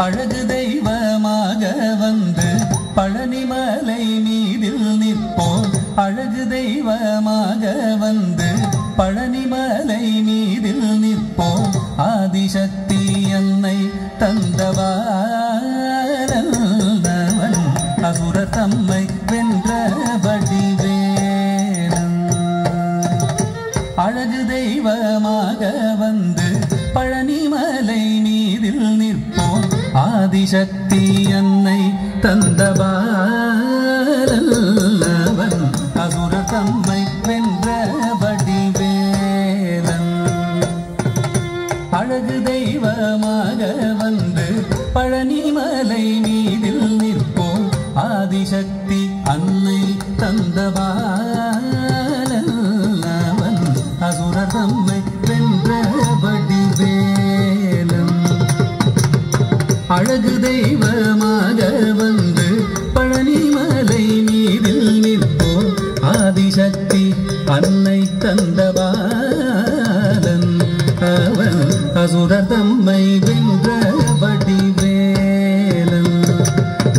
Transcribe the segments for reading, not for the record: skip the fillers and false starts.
அழகு தெய்வமாக வந்து பழனிமலை மீதில் நிற்போம். அழகு தெய்வமாக வந்து பழனிமலை மீதில் நிற்போம். ஆதிசக்தி அன்னை தந்தவாரல்லவன் அசுரர் தம்மை வென்ற வடிவேலன். அழகு தெய்வமாக வந்து பழனிமலை மீதில் நிற்போம். ஆதிசக்தி அன்னை தந்தவாரல்லவன் அசுரர் தம்மை வென்ற வடிவேலன். அழகு தெய்வமாக வந்து பழனிமலை மீதில் நிற்போம். ஆதிசக்தி அன்னை தந்தவாரல்லவன் அசுரர் தம்மை வென்ற வடிவேலன். அழகு தெய்வமாக வந்து பழனிமலை மீதில் நிற்போம். ஆதிசக்தி அன்னை தந்தவாரன் அவன் அசுரர் தம்மை வென்ற வடிவேலன்.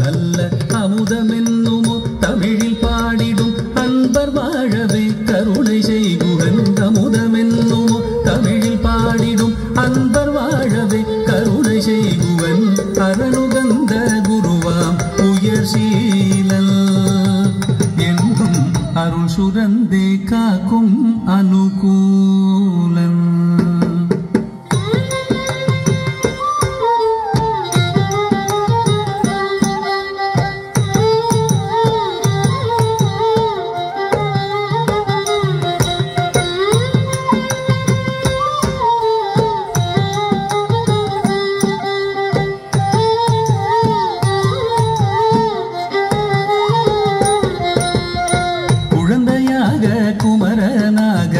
நல்ல அமுதமென்னுமோ தமிழில் பாடிடும் அன்பர் வாழவே கருணை செய்குகன். அமுதமென்னுமோ தமிழில் பாடிடும் அன்பர் வாழவே கருணை செய்குவன். அரணுகந்த குருவாம் உயர் சீலல் என்றும் அருள் சுரந்தே காக்கும் அனுகூலன். குமரனாக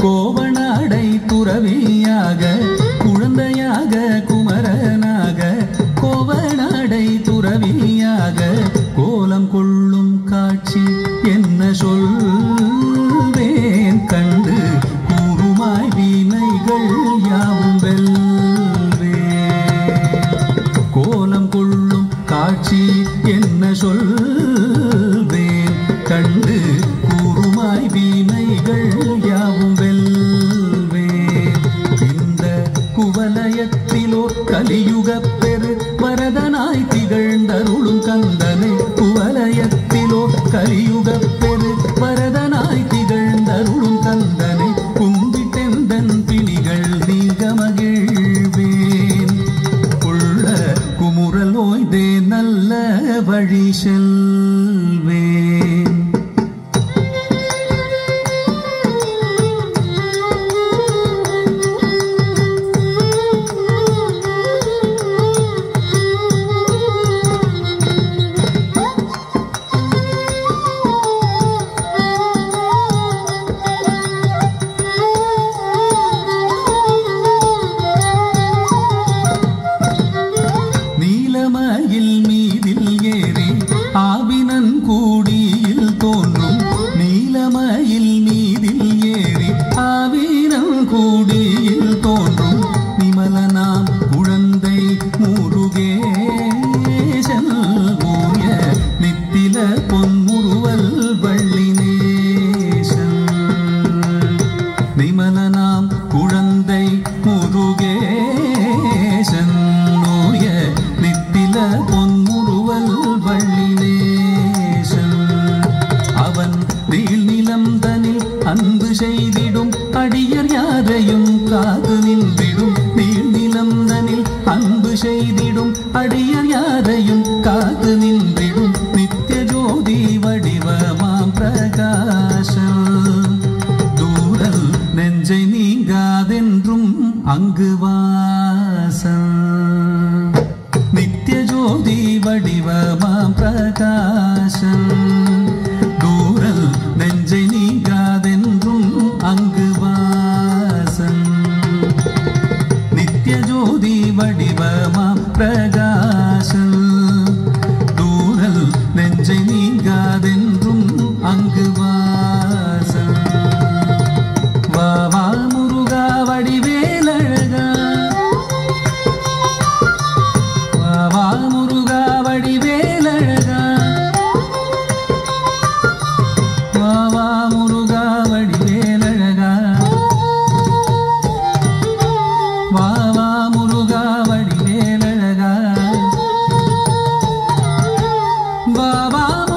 கோவனாடை துறவியாக குழந்தையாக குமரனாக கோவனாடை துறவியாக கோலம் கொள்ளும் காட்சி என்ன சொல்வேன் கண்டு கூறுமாய் வினைகள் யாவும் வெல்வேன். கோலம் கொள்ளும் காட்சி என்ன சொல்வேன் கண்டு கூறுமாய் வினைகள் யாவும் வெல்வேன். இந்த குவலயத்திலோ கலியுக பெரு வரதனாய் திகழ்ந்தருளும் கந்தனை. குவலயத்திலோ கலியுக பெரு வரதனாய் திகழ்ந்தருளும் கந்தனை கும்பிட்டெந்தன் பிணிகள் நீங்க மகிழ்வேன். உள்ள குமுறல் ஓய்தே நல்ல வழி செல்வேன். நீலமயில் மீதில் ஏறி ஆவினன் கூடியில் தோன்றும். நீலமயில் மீதில் ஏறி ஆவினன் கூடியில் தோன்றும். நிமலனாம் குழந்தை முருகேசன் ஊய நித்தில பொன்முறுவல் வள்ளினேசன். நிமலனாம் குழந்தை முருகேசன் ஊய நித்தில பொன்முறுவல் வள்ளினேசன். அவன் நீள் நிலம் தனில் அன்பு செய்திடும் அடியர் யாரையும் காத்து நின்றிடும். நீள் நிலம் தனில் அன்பு செய்திடும் அடியர் யாரையும் காத்து நின்றிடும். நித்திய ஜோதி வடிவமாம் பிரகாசம் தூரல் நெஞ்சை நீங்காதென்றும் அங்கு வாசம். நித்திய ஜோதி வடிவமாம் பிரகாசம் தூரல் நெஞ்சை நீங்காதென்றும் அங்கு வாசம். நித்திய ஜோதி வடிவமாம் பிரகாசம் தூரல் நெஞ்சை நீங்காதென்றும் அங்கு வாசம். வா வா முருகா வடிவேலழகா, வா பாபா